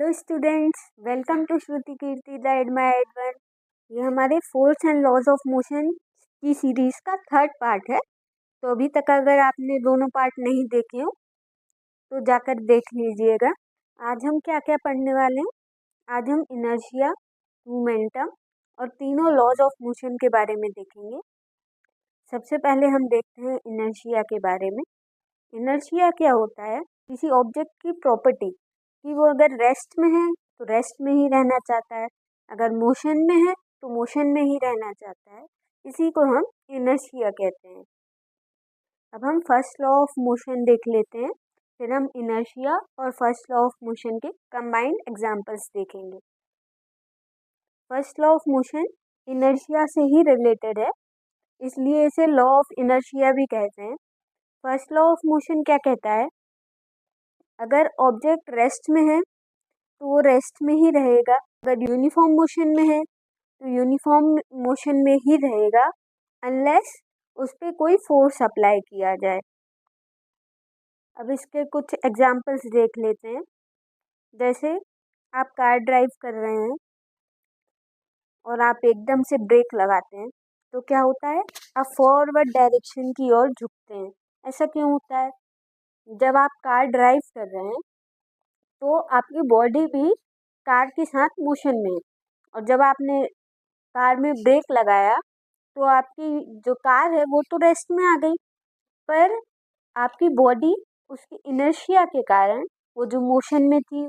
Hello students, welcome to Shruti Kirti the admired one. ये हमारे force and laws of motion की series का third part है। तो अभी तक अगर आपने दोनों पार्ट नहीं देखे हो तो जाकर देख लीजिएगा। आज हम क्या क्या पढ़ने वाले हैं? आज हम इनर्शिया, मोमेंटम और तीनों लॉज ऑफ मोशन के बारे में देखेंगे। सबसे पहले हम देखते हैं इनर्शिया के बारे में। इनर्शिया क्या होता है? किसी ऑब्जेक्ट की प्रॉपर्टी कि वो अगर रेस्ट में है तो रेस्ट में ही रहना चाहता है, अगर मोशन में है तो मोशन में ही रहना चाहता है। इसी को हम इनर्शिया कहते हैं। अब हम फर्स्ट लॉ ऑफ मोशन देख लेते हैं, फिर हम इनर्शिया और फर्स्ट लॉ ऑफ मोशन के कंबाइंड एग्जांपल्स देखेंगे। First law of motion inertia से ही रिलेटेड है, इसलिए इसे लॉ ऑफ इनर्शिया भी कहते हैं। फर्स्ट लॉ ऑफ मोशन क्या कहता है? अगर ऑब्जेक्ट रेस्ट में है तो वो रेस्ट में ही रहेगा, अगर यूनिफॉर्म मोशन में है तो यूनिफॉर्म मोशन में ही रहेगा, अनलेस उस पर कोई फोर्स अप्लाई किया जाए। अब इसके कुछ एग्जांपल्स देख लेते हैं। जैसे आप कार ड्राइव कर रहे हैं और आप एकदम से ब्रेक लगाते हैं तो क्या होता है? आप फॉरवर्ड डायरेक्शन की ओर झुकते हैं। ऐसा क्यों होता है? जब आप कार ड्राइव कर रहे हैं तो आपकी बॉडी भी कार के साथ मोशन में है, और जब आपने कार में ब्रेक लगाया तो आपकी जो कार है वो तो रेस्ट में आ गई, पर आपकी बॉडी उसकी इनर्शिया के कारण वो जो मोशन में थी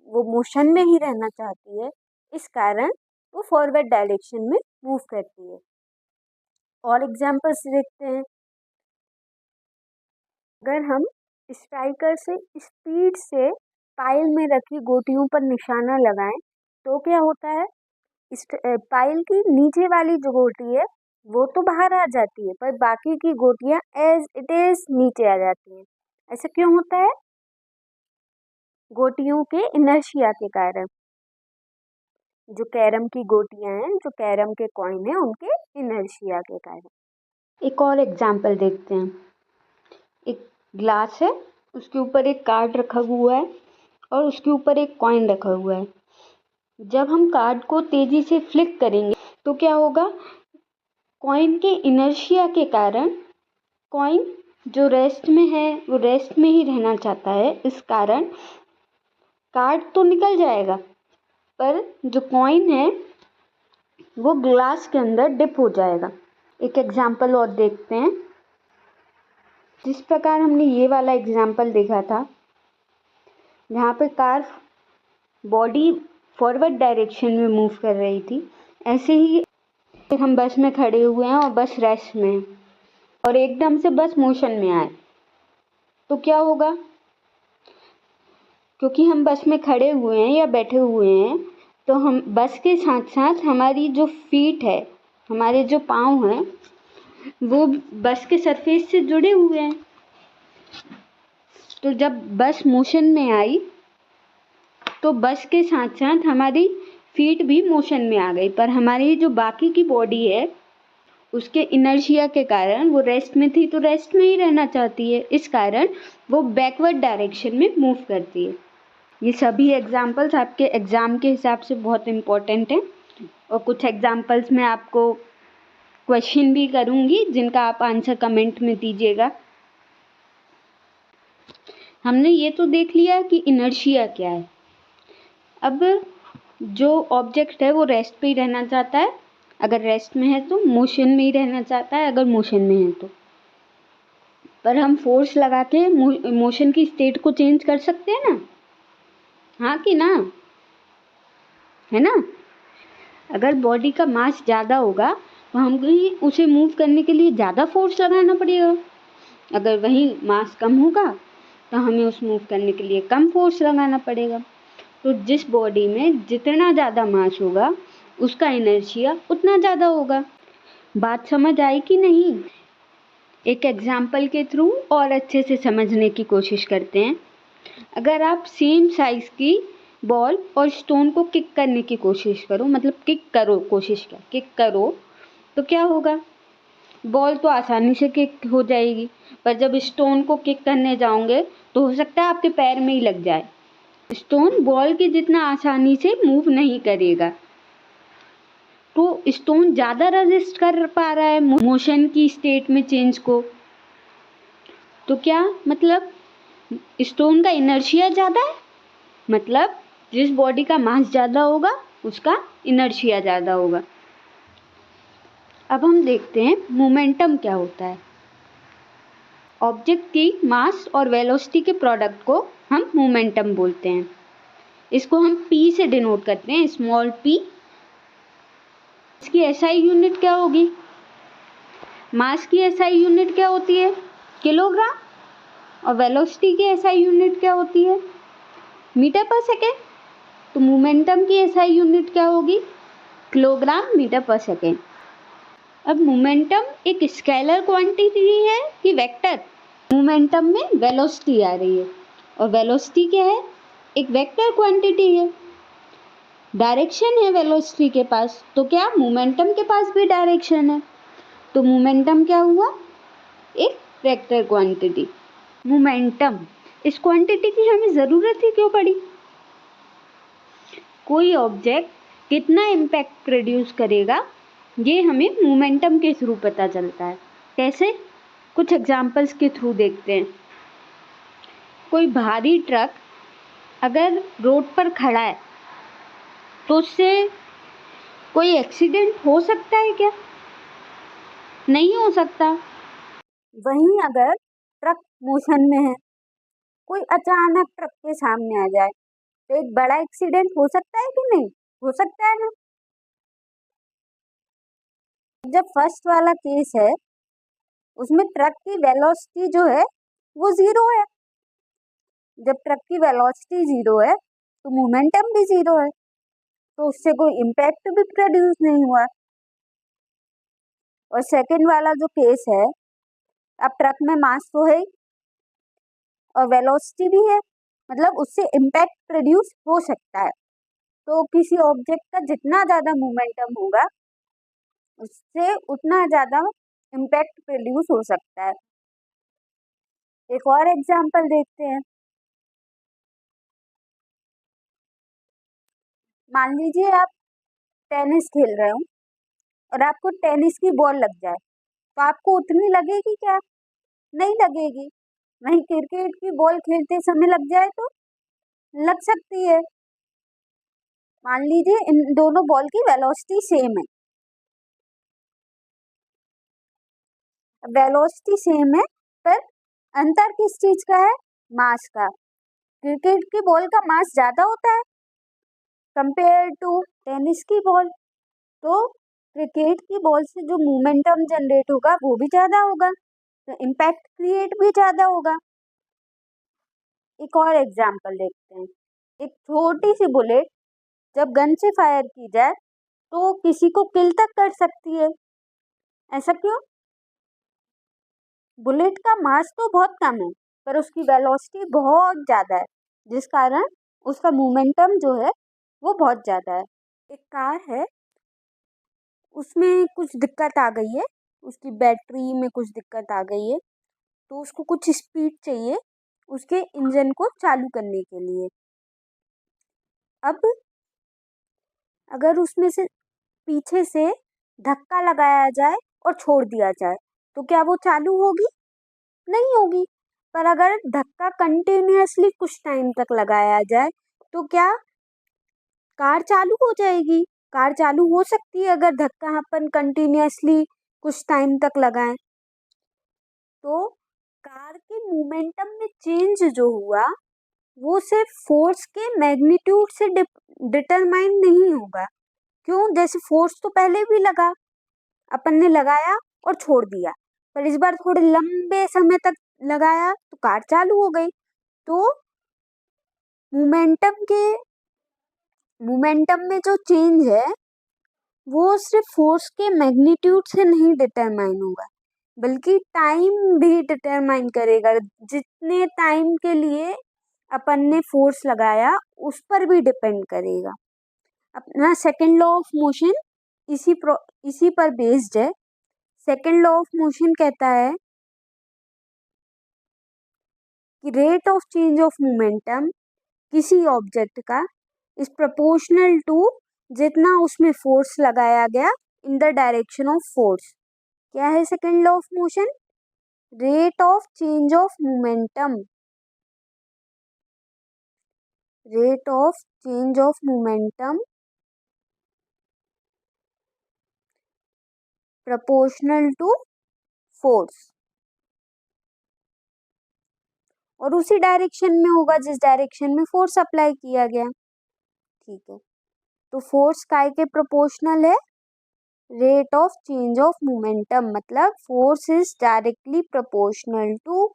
वो मोशन में ही रहना चाहती है। इस कारण वो फॉरवर्ड डायरेक्शन में मूव करती है। और एग्जांपल्स देखते हैं। अगर हम स्ट्राइकर से स्पीड से पाइल में रखी गोटियों पर निशाना लगाएं तो क्या होता है? पाइल की नीचे वाली जो गोटी है वो तो बाहर आ जाती है, पर बाकी की गोटियां एज इट इज नीचे आ जाती हैं। ऐसा क्यों होता है? गोटियों के इनर्शिया के कारण। जो कैरम की गोटियां हैं, जो कैरम के कॉइन हैं, उनके इनर्शिया के कारण। एक और एग्जांपल देखते हैं। एक ग्लास है, उसके ऊपर एक कार्ड रखा हुआ है और उसके ऊपर एक कॉइन रखा हुआ है। जब हम कार्ड को तेजी से फ्लिक करेंगे तो क्या होगा? कॉइन के इनर्शिया के कारण कॉइन जो रेस्ट में है वो रेस्ट में ही रहना चाहता है। इस कारण कार्ड तो निकल जाएगा, पर जो कॉइन है वो ग्लास के अंदर डिप हो जाएगा। एक एग्जाम्पल और देखते हैं। जिस प्रकार हमने ये वाला एग्जाम्पल देखा था जहाँ पे कार बॉडी फॉरवर्ड डायरेक्शन में मूव कर रही थी, ऐसे ही हम बस में खड़े हुए हैं और बस रेस्ट में है और एकदम से बस मोशन में आए तो क्या होगा? क्योंकि हम बस में खड़े हुए हैं या बैठे हुए हैं तो हम बस के साथ साथ हमारी जो फीट है, हमारे जो पाँव हैं, वो बस के सरफेस से जुड़े हुए हैं। तो जब बस मोशन में आई तो बस के साथ साथ हमारी फीट भी मोशन में आ गई, पर हमारी जो बाकी की बॉडी है उसके इनर्शिया के कारण वो रेस्ट में थी तो रेस्ट में ही रहना चाहती है। इस कारण वो बैकवर्ड डायरेक्शन में मूव करती है। ये सभी एग्जाम्पल्स आपके एग्ज़ाम के हिसाब से बहुत इम्पोर्टेंट हैं और कुछ एग्जाम्पल्स में आपको क्वेश्चन भी करूँगी जिनका आप आंसर कमेंट में दीजिएगा। हमने ये तो देख लिया कि इनर्शिया क्या है। अब जो ऑब्जेक्ट है वो रेस्ट पे ही रहना चाहता है, अगर रेस्ट में है तो मोशन में ही रहना चाहता है, अगर मोशन में है तो। पर हम फोर्स लगा के मोशन की स्टेट को चेंज कर सकते हैं ना? हाँ कि ना? है ना? अगर बॉडी का मास ज़्यादा होगा तो हमें उसे मूव करने के लिए ज़्यादा फोर्स लगाना पड़ेगा। अगर वही मास कम होगा तो हमें उस मूव करने के लिए कम फोर्स लगाना पड़ेगा। तो जिस बॉडी में जितना ज़्यादा मास होगा उसका इनर्शिया उतना ज़्यादा होगा। बात समझ आई कि नहीं? एक एग्जाम्पल के थ्रू और अच्छे से समझने की कोशिश करते हैं। अगर आप सेम साइज़ की बॉल और स्टोन को किक करने की कोशिश करो, मतलब किक करो तो क्या होगा? बॉल तो आसानी से किक हो जाएगी, पर जब स्टोन को किक करने जाओगे तो हो सकता है आपके पैर में ही लग जाए। स्टोन बॉल के जितना आसानी से मूव नहीं करेगा। तो स्टोन ज़्यादा रेजिस्ट कर पा रहा है मोशन की स्टेट में चेंज को। तो क्या मतलब स्टोन का इनर्शिया ज़्यादा है, मतलब जिस बॉडी का मास ज़्यादा होगा उसका इनर्शिया ज़्यादा होगा। अब हम देखते हैं मोमेंटम क्या होता है। ऑब्जेक्ट की मास और वेलोसिटी के प्रोडक्ट को हम मोमेंटम बोलते हैं। इसको हम P से डिनोट करते हैं, स्मॉल p। इसकी SI यूनिट क्या होगी? मास की SI यूनिट क्या होती है? किलोग्राम। और वेलोसिटी की SI यूनिट क्या होती है? मीटर पर सेकेंड। तो मोमेंटम की SI यूनिट क्या होगी? किलोग्राम मीटर पर सेकेंड। अब मोमेंटम एक स्केलर क्वांटिटी है कि वेक्टर? मोमेंटम में वेलोसिटी आ रही है और वेलोसिटी क्या है? एक वेक्टर क्वांटिटी है। डायरेक्शन है वेलोसिटी के पास, तो क्या मोमेंटम के पास भी डायरेक्शन है? तो मोमेंटम क्या हुआ? एक वेक्टर क्वांटिटी। मोमेंटम, इस क्वांटिटी की हमें ज़रूरत ही क्यों पड़ी? कोई ऑब्जेक्ट कितना इम्पैक्ट प्रोड्यूस करेगा ये हमें मोमेंटम के थ्रू पता चलता है। कैसे? कुछ एग्जांपल्स के थ्रू देखते हैं। कोई भारी ट्रक अगर रोड पर खड़ा है तो उससे कोई एक्सीडेंट हो सकता है क्या? नहीं हो सकता। वहीं अगर ट्रक मोशन में है, कोई अचानक ट्रक के सामने आ जाए तो एक बड़ा एक्सीडेंट हो सकता है कि नहीं? हो सकता है ना। जब फर्स्ट वाला केस है उसमें ट्रक की वेलोसिटी जो है वो जीरो है। जब ट्रक की वेलोसिटी जीरो है तो मोमेंटम भी जीरो है, तो उससे कोई इम्पैक्ट भी प्रोड्यूस नहीं हुआ। और सेकंड वाला जो केस है, अब ट्रक में मास तो है और वेलोसिटी भी है, मतलब उससे इम्पैक्ट प्रोड्यूस हो सकता है। तो किसी ऑब्जेक्ट का जितना ज़्यादा मोमेंटम होगा उससे उतना ज़्यादा इम्पैक्ट प्रोड्यूस हो सकता है। एक और एग्जांपल देखते हैं। मान लीजिए आप टेनिस खेल रहे हो और आपको टेनिस की बॉल लग जाए, तो आपको उतनी लगेगी क्या? नहीं लगेगी। वहीं क्रिकेट की बॉल खेलते समय लग जाए तो लग सकती है। मान लीजिए इन दोनों बॉल की वेलोसिटी सेम है, वेलोसिटी सेम है, पर अंतर किस चीज का है? मास का। क्रिकेट की बॉल का मास ज्यादा होता है कंपेयर टू टेनिस की बॉल, तो क्रिकेट की बॉल से जो मोमेंटम जनरेट होगा वो भी ज्यादा होगा, तो इम्पैक्ट क्रिएट भी ज्यादा होगा। एक और एग्जांपल देखते हैं। एक छोटी सी बुलेट जब गन से फायर की जाए तो किसी को किल तक कर सकती है। ऐसा क्यों? बुलेट का मास तो बहुत कम है पर उसकी वेलोसिटी बहुत ज़्यादा है, जिस कारण उसका मोमेंटम जो है वो बहुत ज़्यादा है। एक कार है, उसमें कुछ दिक्कत आ गई है, उसकी बैटरी में कुछ दिक्कत आ गई है, तो उसको कुछ स्पीड चाहिए उसके इंजन को चालू करने के लिए। अब अगर उसमें से पीछे से धक्का लगाया जाए और छोड़ दिया जाए तो क्या वो चालू होगी? नहीं होगी। पर अगर धक्का कंटिन्यूअसली कुछ टाइम तक लगाया जाए तो क्या कार चालू हो जाएगी? कार चालू हो सकती है अगर धक्का अपन कंटिन्यूअसली कुछ टाइम तक लगाएं। तो कार के मोमेंटम में चेंज जो हुआ वो सिर्फ फोर्स के मैग्नीट्यूड से डिटरमाइन नहीं होगा। क्यों? जैसे फोर्स तो पहले भी लगा, अपन ने लगाया और छोड़ दिया, पर इस बार थोड़े लंबे समय तक लगाया तो कार चालू हो गई। तो मोमेंटम में जो चेंज है वो सिर्फ फोर्स के मैग्नीट्यूड से नहीं डिटरमाइन होगा, बल्कि टाइम भी डिटरमाइन करेगा। जितने टाइम के लिए अपन ने फोर्स लगाया उस पर भी डिपेंड करेगा। अपना सेकंड लॉ ऑफ मोशन इसी पर बेस्ड है। सेकंड लॉ ऑफ मोशन कहता है कि rate of change of momentum किसी ऑब्जेक्ट का इज प्रोपोर्शनल टू जितना उसमें फोर्स लगाया गया in the direction of force. क्या है second law of motion? Rate of change of momentum. Rate of change of momentum proportional to force, और उसी डायरेक्शन में होगा जिस डायरेक्शन में फोर्स अप्लाई किया गया। ठीक है, तो फोर्स काय के प्रोपोर्शनल है? Rate of change of momentum, मतलब force is directly proportional to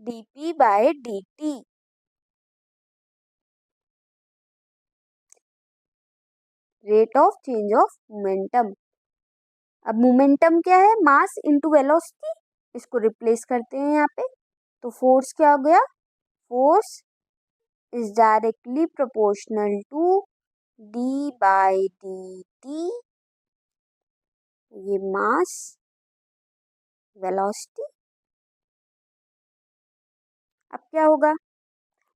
dp by dt। Rate of change of momentum. अब मोमेंटम क्या है? Mass into velocity. इसको रिप्लेस करते हैं यहाँ पे, तो फोर्स क्या हो गया? Force is directly proportional to d by dt, ये मास वेलोसिटी। अब क्या होगा?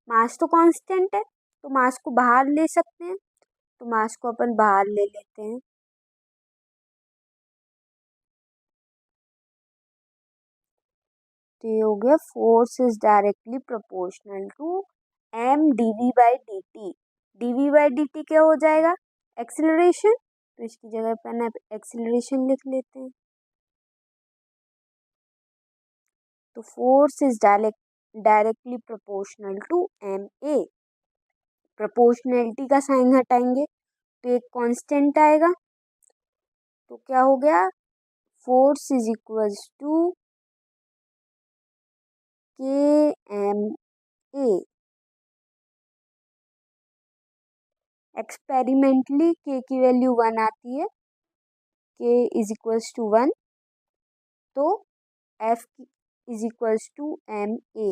मास तो कांस्टेंट है, तो मास को बाहर ले सकते हैं, तो मास को अपन बाहर ले लेते हैं। तो ये हो गया force is directly proportional to m dv by dt। dv by dt क्या हो जाएगा? एक्सिलरेशन, तो इसकी जगह पर एक्सिलरेशन लिख लेते हैं। तो force is directly proportional to M A. Proportionality का साइन हटाएंगे तो एक कांस्टेंट आएगा, तो क्या हो गया? Force is equals to K M A. Experimentally K की वैल्यू 1 आती है, के इज इक्वल्स टू 1, तो F is equals to M A.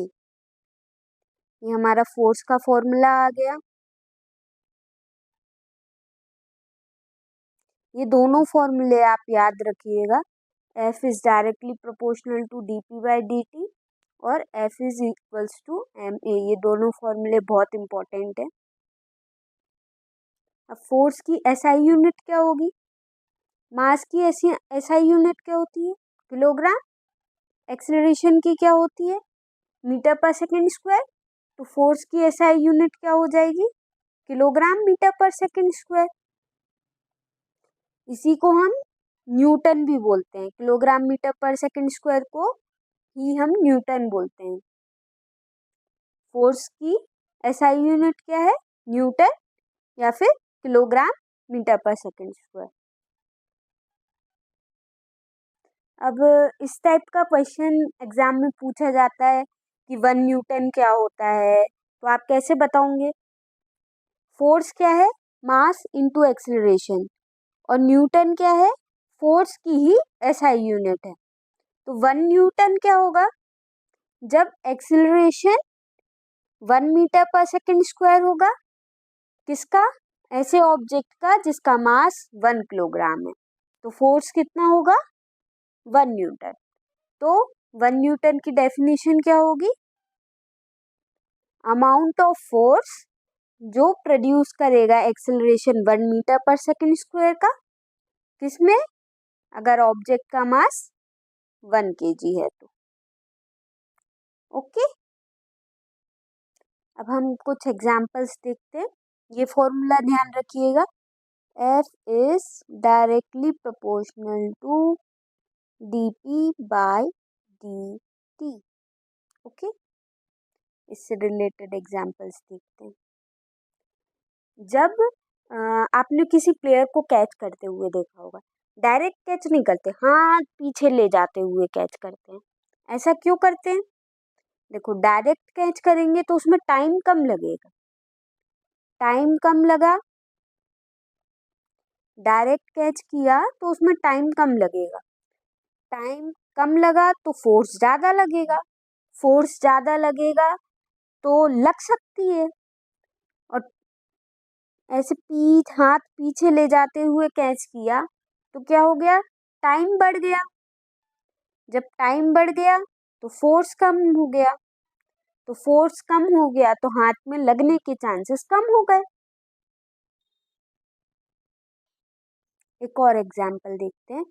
ये हमारा फोर्स का फॉर्मूला आ गया। ये दोनों फॉर्मूले आप याद रखिएगा, F is directly proportional to D P by D T और F is equals to M A. ये दोनों फॉर्मूले बहुत इंपॉर्टेंट है। अब फोर्स की एसआई यूनिट क्या होगी? मास की ऐसी एसआई यूनिट क्या होती है? किलोग्राम। एक्सेलरेशन की क्या होती है? मीटर पर सेकेंड स्क्वायर। तो फोर्स की एसआई यूनिट क्या हो जाएगी? किलोग्राम मीटर पर सेकेंड स्क्वायर। इसी को हम न्यूटन भी बोलते हैं, किलोग्राम मीटर पर सेकेंड स्क्वायर को ही हम न्यूटन बोलते हैं। फोर्स की एसआई यूनिट क्या है? न्यूटन या फिर किलोग्राम मीटर पर सेकेंड स्क्वायर। अब इस टाइप का क्वेश्चन एग्जाम में पूछा जाता है कि 1 न्यूटन क्या होता है, तो आप कैसे बताओगे? फोर्स क्या है? मास इनटू एक्सीलरेशन, और न्यूटन क्या है? फोर्स की ही एसआई यूनिट है। तो 1 न्यूटन क्या होगा? जब एक्सीलरेशन 1 मीटर पर सेकेंड स्क्वायर होगा, किसका? ऐसे ऑब्जेक्ट का जिसका मास 1 किलोग्राम है, तो फोर्स कितना होगा? 1 न्यूटन। तो 1 न्यूटन की डेफिनेशन क्या होगी? अमाउंट ऑफ फोर्स जो प्रोड्यूस करेगा एक्सेलरेशन 1 मीटर पर सेकेंड स्क्वायर का, किसमें? अगर ऑब्जेक्ट का मास 1 kg है तो। ओके, अब हम कुछ एग्जांपल्स देखते हैं। ये फॉर्मूला ध्यान रखिएगा, F is directly proportional to dp by dt। Okay, इससे रिलेटेड एग्जांपल्स देखते हैं। जब आपने किसी प्लेयर को कैच करते हुए देखा होगा, डायरेक्ट कैच नहीं करते, हाथ पीछे ले जाते हुए कैच करते हैं। ऐसा क्यों करते हैं? देखो, डायरेक्ट कैच करेंगे तो उसमें टाइम कम लगेगा, टाइम कम लगा। डायरेक्ट कैच किया तो उसमें टाइम कम लगेगा, टाइम कम लगा तो फोर्स ज़्यादा लगेगा, फोर्स ज़्यादा लगेगा तो लग सकती है। और ऐसे हाथ पीछे ले जाते हुए कैच किया तो क्या हो गया? टाइम बढ़ गया। जब टाइम बढ़ गया तो फोर्स कम हो गया, तो फोर्स कम हो गया तो हाथ में लगने के चांसेस कम हो गए। एक और एग्जाम्पल देखते हैं।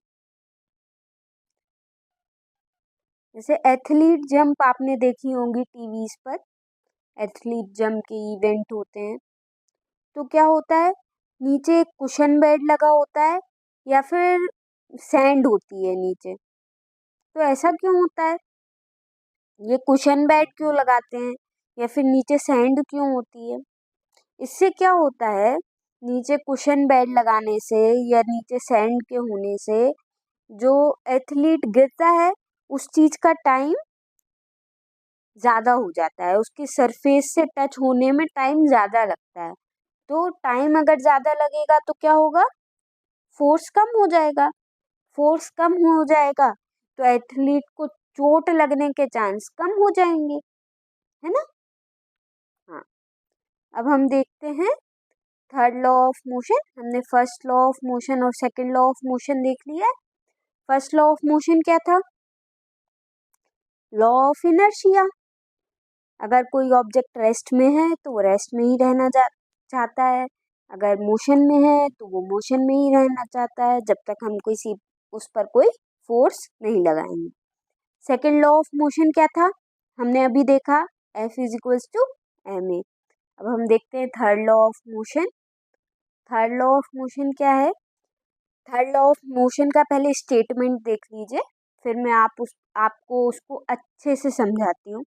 जैसे एथलीट जंप आपने देखी होंगी टीवीज पर, एथलीट जंप के इवेंट होते हैं। तो क्या होता है, नीचे एक कुशन बेड लगा होता है या फिर सैंड होती है नीचे। तो ऐसा क्यों होता है, ये कुशन बेड क्यों लगाते हैं या फिर नीचे सैंड क्यों होती है? इससे क्या होता है, नीचे कुशन बेड लगाने से या नीचे सैंड के होने से जो एथलीट गिरता है उस चीज का टाइम ज़्यादा हो जाता है, उसकी सरफेस से टच होने में टाइम ज़्यादा लगता है। तो टाइम अगर ज़्यादा लगेगा तो क्या होगा, फोर्स कम हो जाएगा। फोर्स कम हो जाएगा तो एथलीट को चोट लगने के चांस कम हो जाएंगे, है ना। हाँ, अब हम देखते हैं थर्ड लॉ ऑफ मोशन। हमने फर्स्ट लॉ ऑफ मोशन और सेकंड लॉ ऑफ मोशन देख लिया है। फर्स्ट लॉ ऑफ मोशन क्या था, लॉ ऑफ इनर्शिया। अगर कोई ऑब्जेक्ट रेस्ट में है तो वो रेस्ट में ही रहना चाहता है, अगर मोशन में है तो वो मोशन में ही रहना चाहता है जब तक हम कोई उस पर कोई फोर्स नहीं लगाएंगे। सेकेंड लॉ ऑफ मोशन क्या था, हमने अभी देखा F is equals to ma। अब हम देखते हैं third law of motion. Third law of motion क्या है, थर्ड लॉ ऑफ मोशन का पहले स्टेटमेंट देख लीजिए, फिर मैं आपको उसको अच्छे से समझाती हूँ।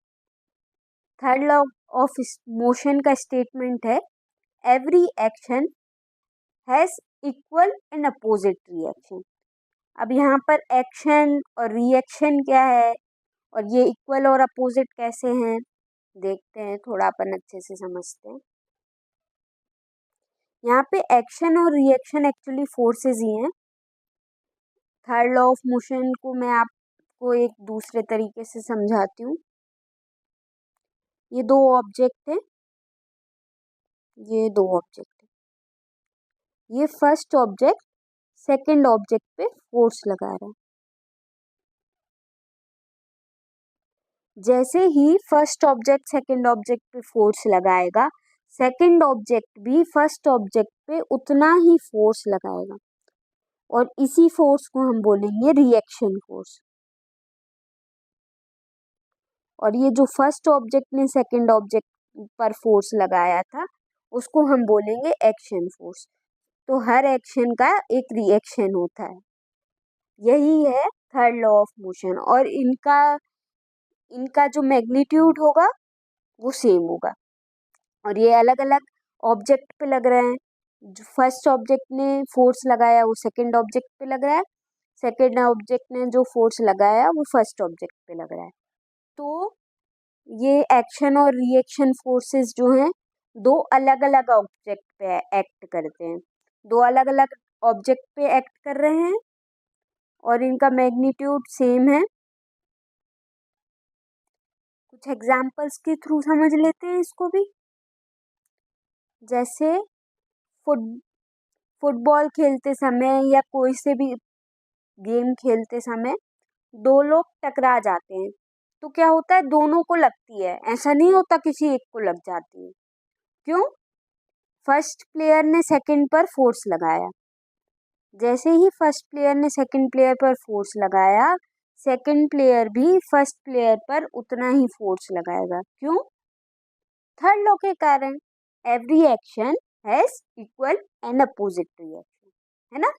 थर्ड लॉ ऑफ मोशन का स्टेटमेंट है, every action has equal and opposite reaction. अब यहाँ पर एक्शन और रिएक्शन क्या है और ये इक्वल और अपोजिट कैसे हैं, देखते हैं, थोड़ा अपन अच्छे से समझते हैं। यहाँ पे एक्शन और रिएक्शन एक्चुअली फोर्सेस ही हैं। थर्ड लॉ ऑफ मोशन को मैं आपको एक दूसरे तरीके से समझाती हूँ। ये दो ऑब्जेक्ट हैं, ये दो ऑब्जेक्ट हैं। ये फर्स्ट ऑब्जेक्ट सेकंड ऑब्जेक्ट पे फोर्स लगा रहा है। जैसे ही फर्स्ट ऑब्जेक्ट सेकंड ऑब्जेक्ट पे फोर्स लगाएगा, सेकंड ऑब्जेक्ट भी फर्स्ट ऑब्जेक्ट पे उतना ही फोर्स लगाएगा और इसी फोर्स को हम बोलेंगे रिएक्शन फोर्स। और ये जो फर्स्ट ऑब्जेक्ट ने सेकंड ऑब्जेक्ट पर फोर्स लगाया था उसको हम बोलेंगे एक्शन फोर्स। तो हर एक्शन का एक रिएक्शन होता है, यही है थर्ड लॉ ऑफ मोशन। और इनका इनका जो मैग्नीट्यूड होगा वो सेम होगा और ये अलग अलग ऑब्जेक्ट पे लग रहे हैं। जो फर्स्ट ऑब्जेक्ट ने फोर्स लगाया वो सेकंड ऑब्जेक्ट पे लग रहा है, सेकंड ऑब्जेक्ट ने जो फोर्स लगाया वो फर्स्ट ऑब्जेक्ट पे लग रहा है। तो ये एक्शन और रिएक्शन फोर्सेस जो हैं दो अलग अलग ऑब्जेक्ट पे एक्ट करते हैं, दो अलग अलग ऑब्जेक्ट पे एक्ट कर रहे हैं और इनका मैग्नीट्यूड सेम है। कुछ एग्जाम्पल्स के थ्रू समझ लेते हैं इसको भी। जैसे फुट फुटबॉल खेलते समय या कोई से भी गेम खेलते समय दो लोग टकरा जाते हैं तो क्या होता है, दोनों को लगती है, ऐसा नहीं होता किसी एक को लग जाती है। क्यों, फर्स्ट प्लेयर ने सेकंड पर फोर्स लगाया, जैसे ही फर्स्ट प्लेयर ने सेकंड प्लेयर पर फोर्स लगाया सेकंड प्लेयर भी फर्स्ट प्लेयर पर उतना ही फोर्स लगाएगा। क्यों, थर्ड लॉ के कारण, every action has equal and opposite reaction, है ना।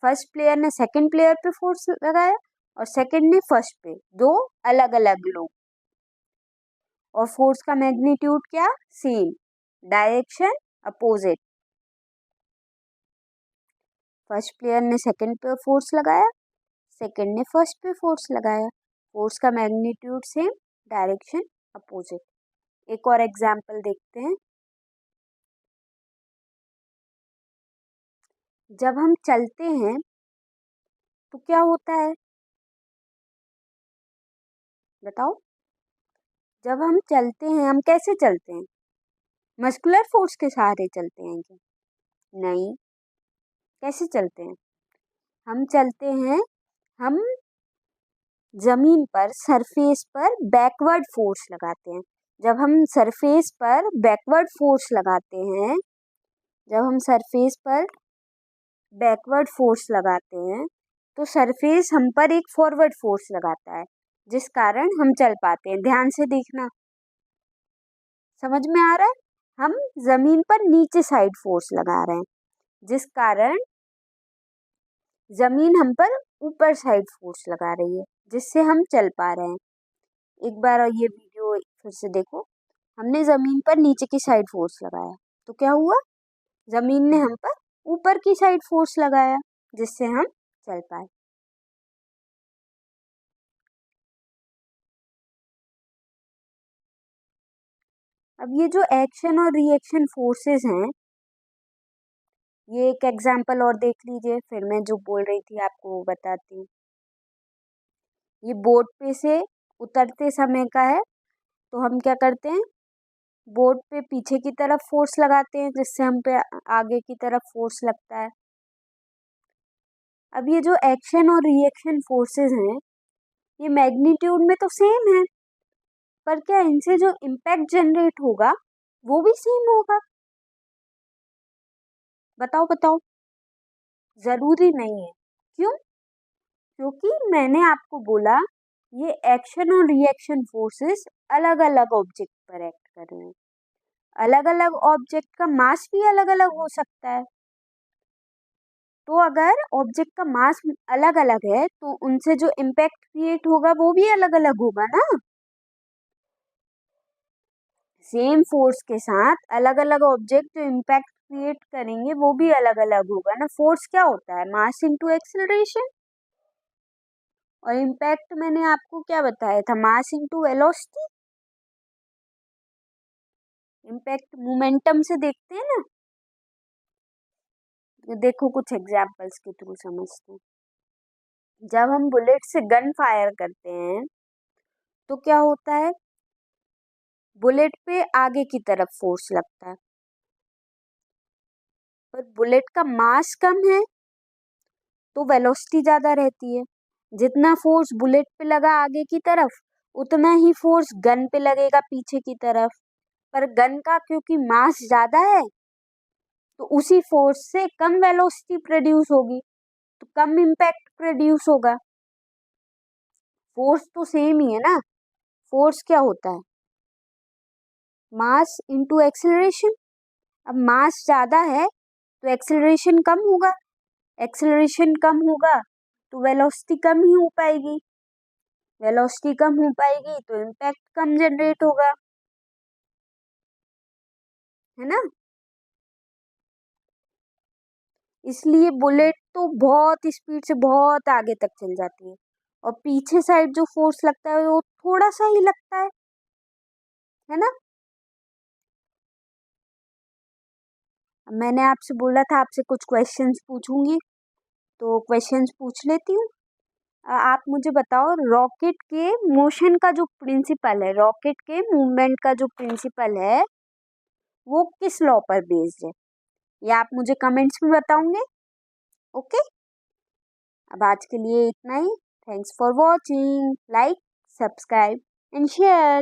फर्स्ट प्लेयर ने सेकंड प्लेयर पे फोर्स लगाया और सेकंड ने फर्स्ट पे, दो अलग अलग लोग, और फोर्स का मैग्नीट्यूड क्या, same, direction opposite. First player ने सेकंड पे फोर्स लगाया, सेकंड ने फर्स्ट पे फोर्स लगाया, फोर्स का मैग्नीट्यूड सेम, डायरेक्शन अपोजिट। एक और एग्जांपल देखते हैं। जब हम चलते हैं तो क्या होता है, बताओ। जब हम चलते हैं हम कैसे चलते हैं, मस्कुलर फोर्स के सहारे चलते हैं क्या, नहीं। कैसे चलते हैं, हम चलते हैं, हम जमीन पर सरफेस पर बैकवर्ड फोर्स लगाते हैं। जब हम सरफेस पर बैकवर्ड फोर्स लगाते हैं, जब हम सरफेस पर बैकवर्ड फोर्स लगाते हैं तो सरफेस हम पर एक फॉरवर्ड फोर्स लगाता है, जिस कारण हम चल पाते हैं। ध्यान से देखना, समझ में आ रहा है? हम जमीन पर नीचे साइड फोर्स लगा रहे हैं, जिस कारण जमीन हम पर ऊपर साइड फोर्स लगा रही है, जिससे हम चल पा रहे हैं। एक बार और ये वीडियो फिर से देखो। हमने जमीन पर नीचे की साइड फोर्स लगाया तो क्या हुआ, जमीन ने हम पर ऊपर की साइड फोर्स लगाया, जिससे हम चल पाए। अब ये जो एक्शन और रिएक्शन फोर्सेस हैं, ये एक एग्जांपल और देख लीजिए, फिर मैं जो बोल रही थी आपको वो बताती हूँ। ये बोट पे से उतरते समय का है, तो हम क्या करते हैं, बोट पे पीछे की तरफ फोर्स लगाते हैं, जिससे हम पे आगे की तरफ फोर्स लगता है। अब ये जो एक्शन और रिएक्शन फोर्सेस हैं, ये मैग्नीट्यूड में तो सेम है, पर क्या इनसे जो इम्पैक्ट जनरेट होगा वो भी सेम होगा? बताओ बताओ। जरूरी नहीं है। क्यों? क्योंकि मैंने आपको बोला ये एक्शन और रिएक्शन फोर्सेस अलग अलग ऑब्जेक्ट पर एक्ट कर रहे हैं। अलग अलग ऑब्जेक्ट का मास भी अलग अलग हो सकता है। तो अगर ऑब्जेक्ट का मास अलग अलग है तो उनसे जो इम्पैक्ट क्रिएट होगा वो भी अलग अलग होगा ना। सेम फोर्स के साथ अलग अलग ऑब्जेक्ट जो इम्पैक्ट क्रिएट करेंगे वो भी अलग अलग होगा ना। फोर्स क्या होता है, मास इनटू एक्सेलरेशन। और इम्पैक्ट मैंने आपको क्या बताया था, मास इनटू वेलोसिटी। इम्पैक्ट मोमेंटम से देखते हैं ना। तो देखो कुछ एग्जांपल्स के थ्रू समझते हैं। जब हम बुलेट से गन फायर करते हैं तो क्या होता है, बुलेट पे आगे की तरफ फोर्स लगता है, पर बुलेट का मास कम है तो वेलोसिटी ज़्यादा रहती है। जितना फोर्स बुलेट पे लगा आगे की तरफ, उतना ही फोर्स गन पे लगेगा पीछे की तरफ। पर गन का क्योंकि मास ज़्यादा है तो उसी फोर्स से कम वेलोसिटी प्रोड्यूस होगी, तो कम इम्पैक्ट प्रोड्यूस होगा। फोर्स तो सेम ही है ना। फोर्स क्या होता है, मास इनटू एक्सेलरेशन। अब मास ज़्यादा है तो एक्सेलरेशन कम होगा, एक्सेलरेशन कम होगा तो वेलोसिटी कम ही हो पाएगी, वेलोसिटी कम हो पाएगी तो इम्पैक्ट कम जनरेट होगा, है ना। इसलिए बुलेट तो बहुत स्पीड से बहुत आगे तक चल जाती है, और पीछे साइड जो फोर्स लगता है वो थोड़ा सा ही लगता है ना। मैंने आपसे बोला था आपसे कुछ क्वेश्चंस पूछूंगी, तो क्वेश्चंस पूछ लेती हूँ। आप मुझे बताओ, रॉकेट के मोशन का जो प्रिंसिपल है, रॉकेट के मूवमेंट का जो प्रिंसिपल है वो किस लॉ पर बेस्ड है? ये आप मुझे कमेंट्स में बताओगे। ओके, अब आज के लिए इतना ही। Thanks for watching. Like, subscribe and share.